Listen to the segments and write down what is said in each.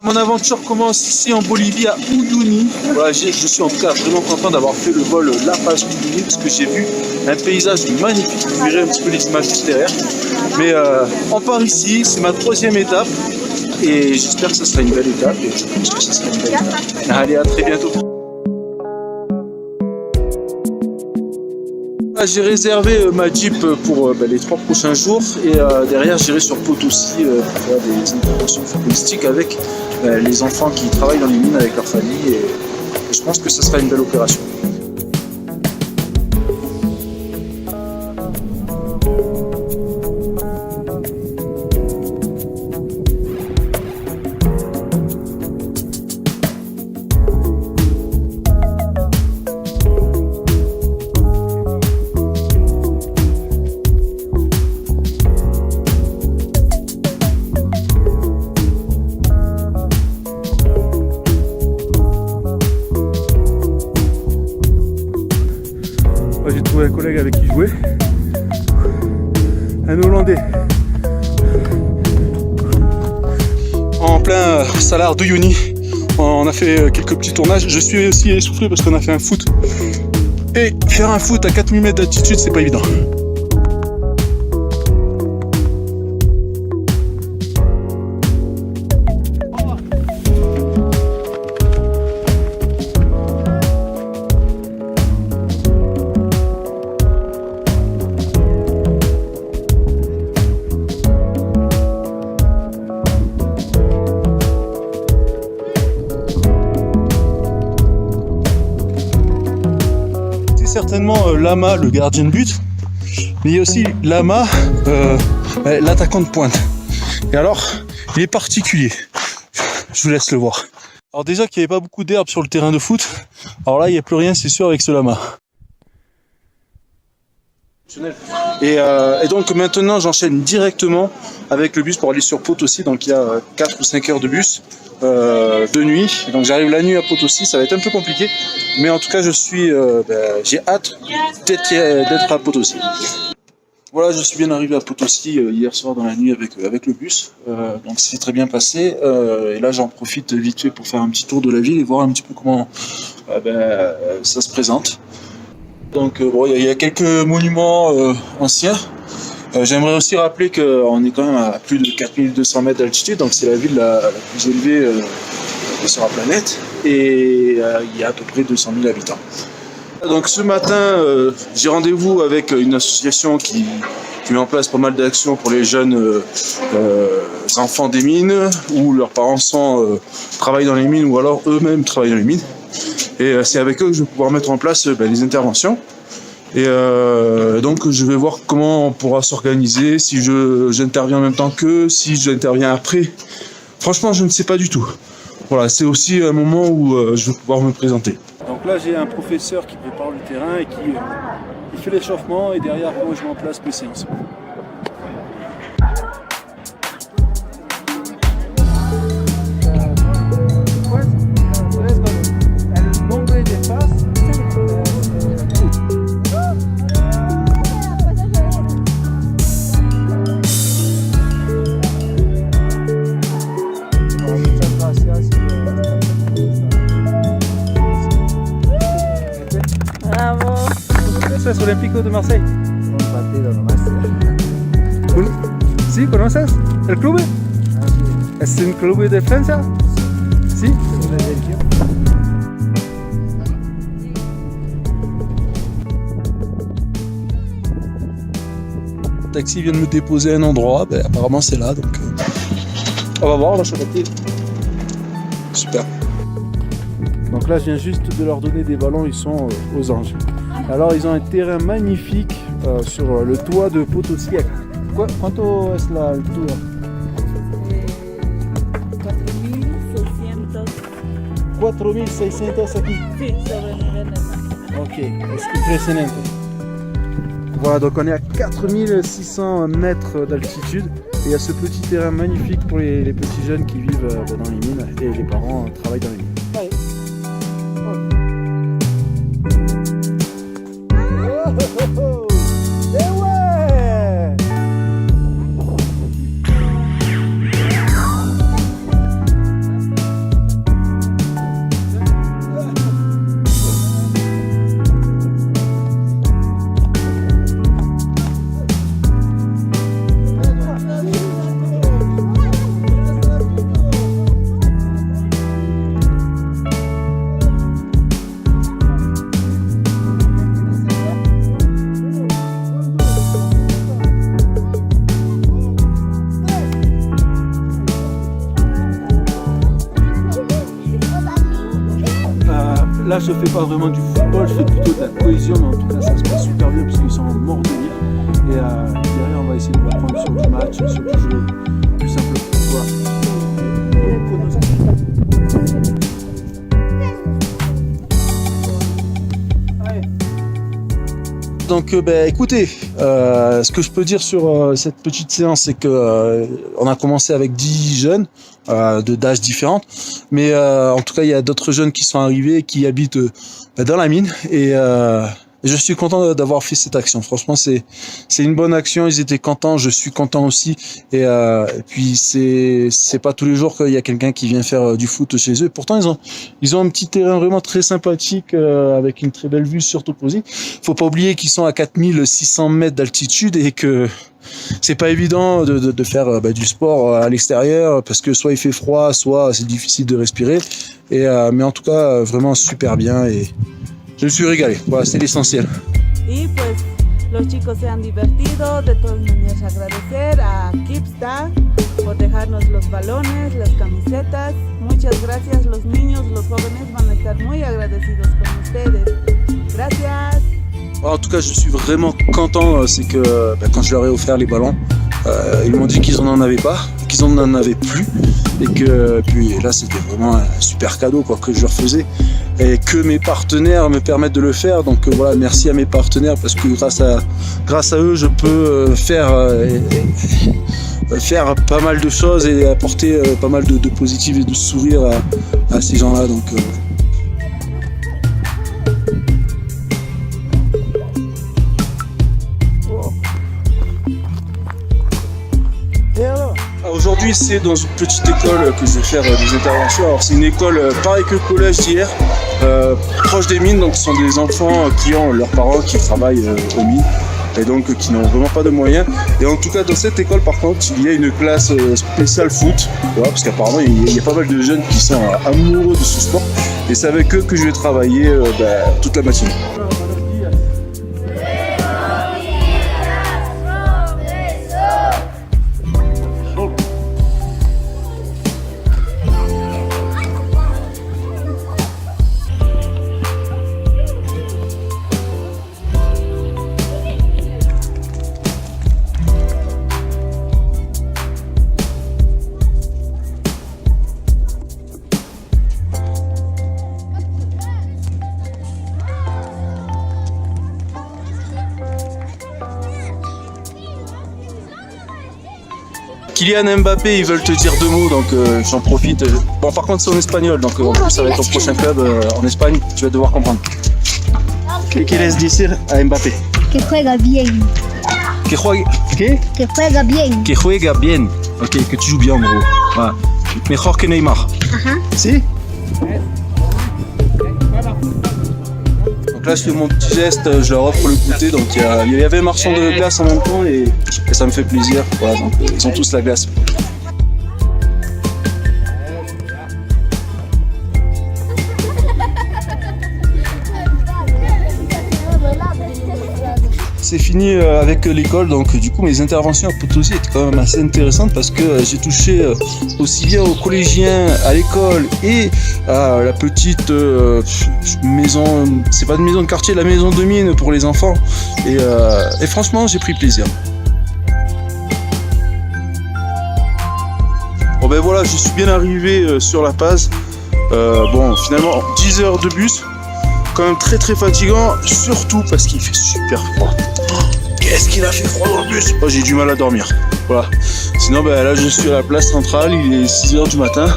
Mon aventure commence ici en Bolivie à Uyuni. Voilà, je suis en tout cas vraiment content d'avoir fait le vol La Paz Uyuni parce que j'ai vu un paysage magnifique. Vous verrez un petit peu les images juste derrière. Mais on part ici, c'est ma 3e étape et j'espère que ce sera une belle étape et je pense que ce sera une belle étape. Allez, à très bientôt. J'ai réservé ma Jeep pour les 3 prochains jours et derrière j'irai sur Potosí pour faire des interventions footballistiques avec les enfants qui travaillent dans les mines avec leur famille et je pense que ce sera une belle opération. J'ai trouvé un collègue avec qui jouer, un Hollandais. En plein Salar d'Uyuni, on a fait quelques petits tournages. Je suis aussi essoufflé parce qu'on a fait un foot. Et faire un foot à 4000 mètres d'altitude, c'est pas évident. Certainement Lama, le gardien de but, mais il y a aussi Lama, l'attaquant de pointe. Et alors, il est particulier. Je vous laisse le voir. Alors déjà qu'il n'y avait pas beaucoup d'herbe sur le terrain de foot, alors là il n'y a plus rien, c'est sûr, avec ce Lama. Et donc maintenant j'enchaîne directement avec le bus pour aller sur Potosí, donc il y a 4 ou 5 heures de bus de nuit, donc j'arrive la nuit à Potosí, ça va être un peu compliqué, mais en tout cas j'ai hâte d'être à Potosí. Voilà, je suis bien arrivé à Potosí hier soir dans la nuit avec le bus, donc c'est très bien passé, et là j'en profite vite fait pour faire un petit tour de la ville et voir un petit peu comment ça se présente. Donc il y a quelques monuments anciens. J'aimerais aussi rappeler qu'on est quand même à plus de 4200 mètres d'altitude, donc c'est la ville la plus élevée sur la planète, et il y a à peu près 200 000 habitants. Donc ce matin, j'ai rendez-vous avec une association qui met en place pas mal d'actions pour les jeunes enfants des mines, où leurs parents travaillent dans les mines, ou alors eux-mêmes travaillent dans les mines. Et c'est avec eux que je vais pouvoir mettre en place les interventions. Et donc je vais voir comment on pourra s'organiser, si j'interviens en même temps qu'eux, si j'interviens après. Franchement, je ne sais pas du tout. Voilà, c'est aussi un moment où je vais pouvoir me présenter. Donc là, j'ai un professeur qui prépare le terrain et qui fait l'échauffement, et derrière, moi, je mets en place mes séances. ¿Conoces Olímpico de Marseille? Un partido nomás. ¿Sí? ¿Conoces el club? Ah, sí. ¿Es un club de Francia? ¿Sí? Segunda división. Le taxi vient de me déposer à un endroit, apparemment c'est là, donc on va voir, là je suis. Super. Donc là je viens juste de leur donner des ballons, ils sont aux anges. Alors ils ont un terrain magnifique sur le toit de Potosí. ¿Cuánto es la altura? 4.600. 4.600 aquí. Sí, sobre el nivel del mar. Ok, es impresionante. Voilà, donc on est à 4600 mètres d'altitude et il y a ce petit terrain magnifique pour les petits jeunes qui vivent dans les mines et les parents travaillent dans les mines. Allez. Là, je fais pas vraiment du football, je fais plutôt de la cohésion, mais en tout cas, ça se passe super bien parce qu'ils sont morts de rire. Et derrière, on va essayer de reprendre sur du match, sur du jeu, plus simplement. Voilà. Donc, écoutez, ce que je peux dire sur cette petite séance, c'est que on a commencé avec 10 jeunes d'âges différents, mais en tout cas, il y a d'autres jeunes qui sont arrivés, qui habitent dans la mine, et je suis content d'avoir fait cette action. Franchement, c'est une bonne action. Ils étaient contents, je suis content aussi, et puis c'est pas tous les jours qu'il y a quelqu'un qui vient faire du foot chez eux. Pourtant, ils ont un petit terrain vraiment très sympathique avec une très belle vue sur Toposi. Faut pas oublier qu'ils sont à 4600 mètres d'altitude et que c'est pas évident de faire du sport à l'extérieur parce que soit il fait froid, soit c'est difficile de respirer. Et mais en tout cas, vraiment super bien et je me suis régalé. Voilà, c'est l'essentiel. Y pues los chicos se han divertido, de todas maneras agradecer a Kipsta por dejarnos los balones, las camisetas. Muchas gracias, los niños, los jóvenes van a estar muy agradecidos con ustedes. Gracias. En tout cas, je suis vraiment content, c'est que quand je leur ai offert les ballons, ils m'ont dit qu'ils n'en avaient pas, qu'ils n'en avaient plus, et que puis là c'était vraiment un super cadeau quoi, que je leur faisais, et que mes partenaires me permettent de le faire. Donc voilà, merci à mes partenaires parce que grâce à eux, je peux faire pas mal de choses et apporter pas mal de positif et de sourire à ces gens-là. Donc aujourd'hui, c'est dans une petite école que je vais faire des interventions. Alors, c'est une école pareil que le collège d'hier, proche des mines. Donc, ce sont des enfants qui ont leurs parents qui travaillent aux mines et donc qui n'ont vraiment pas de moyens. Et en tout cas, dans cette école, par contre, il y a une classe spéciale foot, voilà, parce qu'apparemment, il y a pas mal de jeunes qui sont amoureux de ce sport. Et c'est avec eux que je vais travailler toute la matinée. Kylian Mbappé, ils veulent te dire 2 mots, donc j'en profite. Bon, par contre, c'est en espagnol, donc en plus, ça va être ton prochain club en Espagne, tu vas devoir comprendre. ¿Qué quieres decir a Mbappé? Que juega bien. Que juegue, ¿qué? Que juega bien. Que juega bien. Ok, que tu joues bien en gros. Voilà. Mejor que Neymar. Ajá. Si? Donc là, je fais mon petit geste, je leur offre le goûter. Donc il y avait un marchand de glace en même temps et ça me fait plaisir. Voilà, donc ils ont tous la glace. C'est fini avec l'école, donc du coup mes interventions à Potosi étaient quand même assez intéressantes parce que j'ai touché aussi bien aux collégiens, à l'école et à la petite maison, c'est pas une maison de quartier, la maison de mine pour les enfants et franchement j'ai pris plaisir. Bon ben voilà, je suis bien arrivé sur La Paz, bon finalement 10 heures de bus. Quand même très fatigant, surtout parce qu'il fait super froid. qu'est-ce qu'il a fait froid dans le bus. Oh, j'ai du mal à dormir. Voilà. Sinon, ben, là, je suis à la place centrale, il est 6h du matin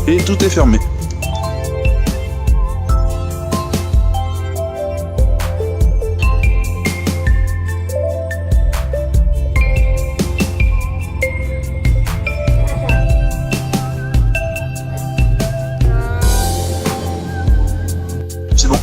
et tout est fermé. C'est bon,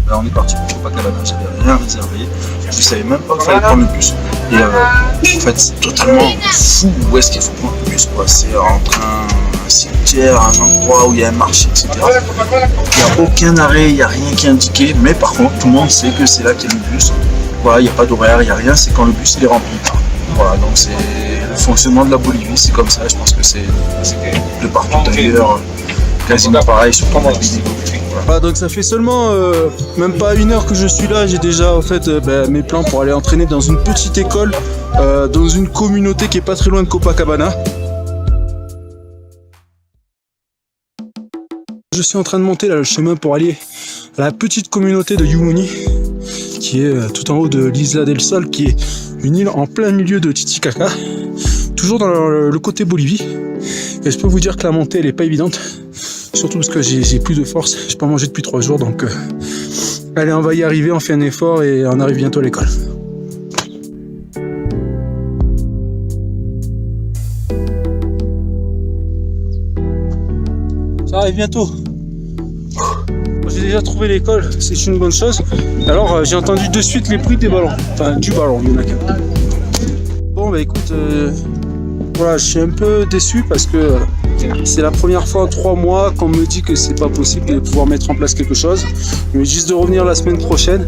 là on est parti pour Copacabana, j'avais rien réservé, je savais même pas qu'il fallait prendre le bus. Et en fait c'est totalement fou où est-ce qu'il faut prendre le bus, quoi. C'est entre un cimetière, un endroit où il y a un marché, etc. Il n'y a aucun arrêt, il n'y a rien qui est indiqué, mais par contre tout le monde sait que c'est là qu'il y a le bus. Voilà, il n'y a pas d'horaire, il n'y a rien, c'est quand le bus il est rempli. Voilà, donc c'est le fonctionnement de la Bolivie, c'est comme ça, je pense que c'est de partout ailleurs, quasiment pareil, surtout dans les vidéos. Voilà, donc ça fait seulement même pas 1 heure que je suis là, j'ai déjà en fait mes plans pour aller entraîner dans une petite école, dans une communauté qui est pas très loin de Copacabana. Je suis en train de monter là le chemin pour aller à la petite communauté de Uyuni, qui est tout en haut de l'Isla del Sol, qui est une île en plein milieu de Titicaca, toujours dans le côté Bolivie. Et je peux vous dire que la montée elle est pas évidente, surtout parce que j'ai plus de force, j'ai pas mangé depuis 3 jours, donc allez, on va y arriver, on fait un effort et on arrive bientôt à l'école. Ça arrive bientôt. J'ai déjà trouvé l'école, c'est une bonne chose. Alors j'ai entendu de suite les bruits des ballons, enfin du ballon, il y en a qu'un. Bon bah écoute, voilà, je suis un peu déçu parce que c'est la première fois en 3 mois qu'on me dit que c'est pas possible de pouvoir mettre en place quelque chose. Ils me disent de revenir la semaine prochaine.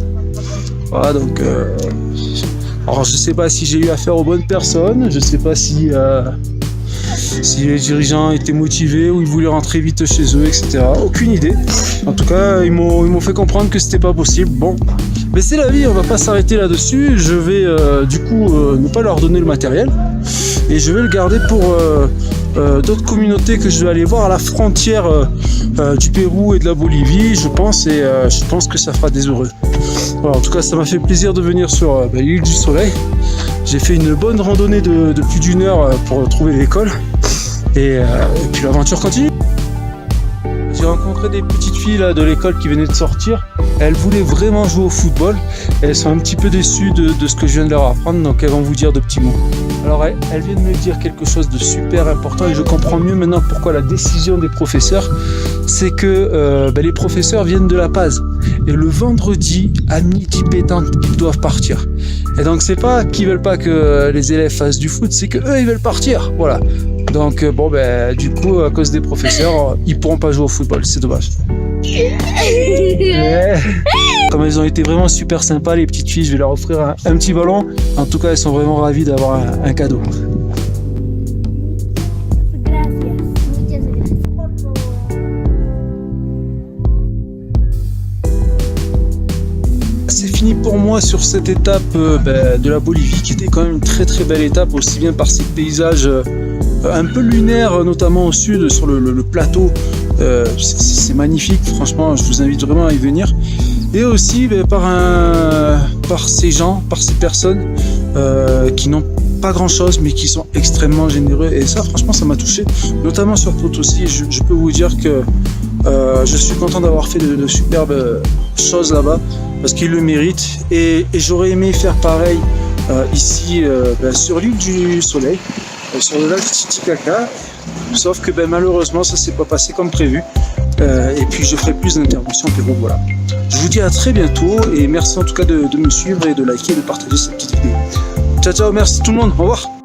Voilà, donc alors je sais pas si j'ai eu affaire aux bonnes personnes, je sais pas si les dirigeants étaient motivés ou ils voulaient rentrer vite chez eux, etc. Aucune idée. En tout cas, ils m'ont fait comprendre que c'était pas possible. Bon, mais c'est la vie, on va pas s'arrêter là-dessus. Je vais du coup ne pas leur donner le matériel et je vais le garder pour d'autres communautés que je vais aller voir à la frontière du Pérou et de la Bolivie, je pense, et je pense que ça fera des heureux. Voilà, en tout cas, ça m'a fait plaisir de venir sur l'île du Soleil. J'ai fait une bonne randonnée de plus d'1 heure pour trouver l'école. Et puis l'aventure continue. J'ai rencontré des petites filles là, de l'école qui venaient de sortir. Elles voulaient vraiment jouer au football. Elles sont un petit peu déçues de ce que je viens de leur apprendre, donc elles vont vous dire de petits mots. Alors elles viennent me dire quelque chose de super important et je comprends mieux maintenant pourquoi la décision des professeurs, c'est que les professeurs viennent de La Paz. Et le vendredi à midi pétant, ils doivent partir. Et donc c'est pas qu'ils veulent pas que les élèves fassent du foot, c'est que eux ils veulent partir. Voilà. Donc bon du coup à cause des professeurs, ils pourront pas jouer au football, c'est dommage. Comme elles ont été vraiment super sympas les petites filles, je vais leur offrir un petit ballon. En tout cas elles sont vraiment ravies d'avoir un cadeau. C'est fini pour moi sur cette étape de la Bolivie qui était quand même une très très belle étape, aussi bien par ces paysages un peu lunaires, notamment au sud sur le plateau. C'est magnifique, franchement je vous invite vraiment à y venir, et aussi par ces gens, par ces personnes qui n'ont pas grand chose mais qui sont extrêmement généreux, et ça franchement ça m'a touché, notamment sur Potosí. Je peux vous dire que je suis content d'avoir fait de superbes choses là-bas parce qu'ils le méritent, et j'aurais aimé faire pareil ici sur l'île du Soleil, sur le lac Titicaca, sauf que malheureusement ça s'est pas passé comme prévu, et puis je ferai plus d'interventions au Pérou. Voilà, je vous dis à très bientôt et merci en tout cas de me suivre et de liker et de partager cette petite vidéo. Ciao ciao, merci tout le monde, au revoir.